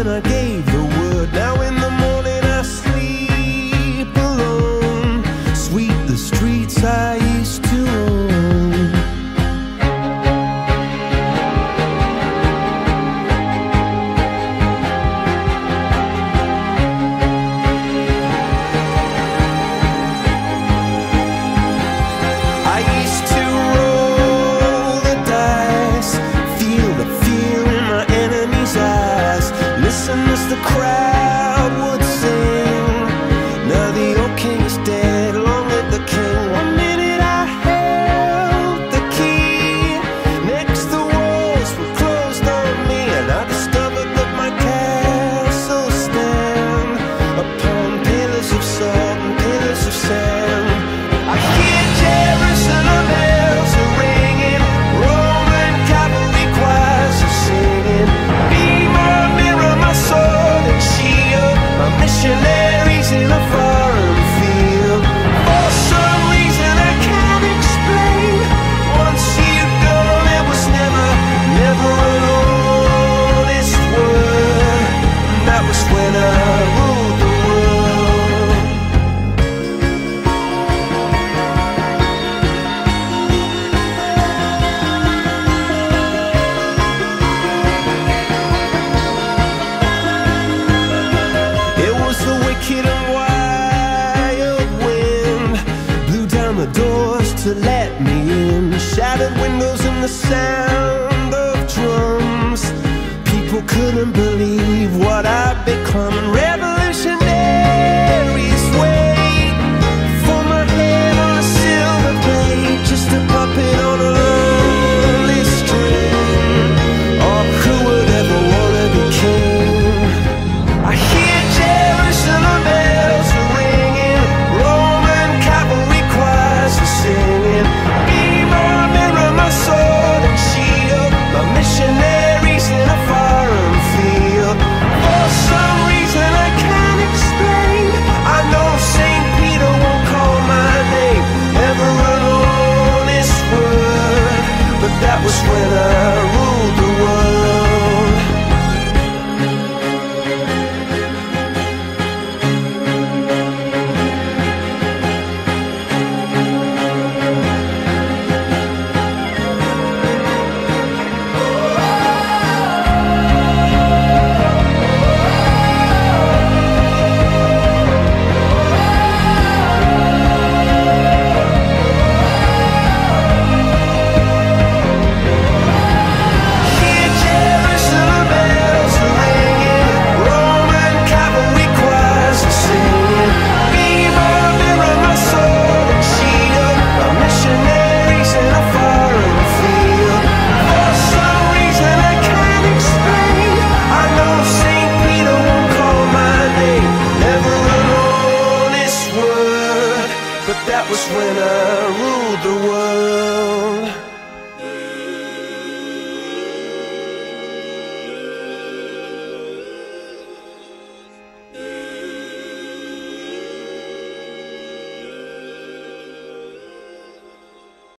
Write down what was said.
when I gave the word. Now in the morning I sleep alone. Sweep the streets I used to own. I used to roll the dice, feel the fear in my enemy's eyes, listen as the crowd would sing. Now the old king is dead, long live the king. One minute I held the key, next the walls were closed on me, and I discovered that my castle stand upon pillars of salt and pillars of sand. I hear Jerusalem bells are ringing, Roman cavalry choirs are singing. Be my mirror, my sword and shield, my missionaries in a foreign field. For some reason I can't explain, once you've gone there was never, never an honest word. And that was when I ruled the world. It was the wicked and wild wind, blew down the doors to let me in, shattered windows and the sound of drums. People couldn't believe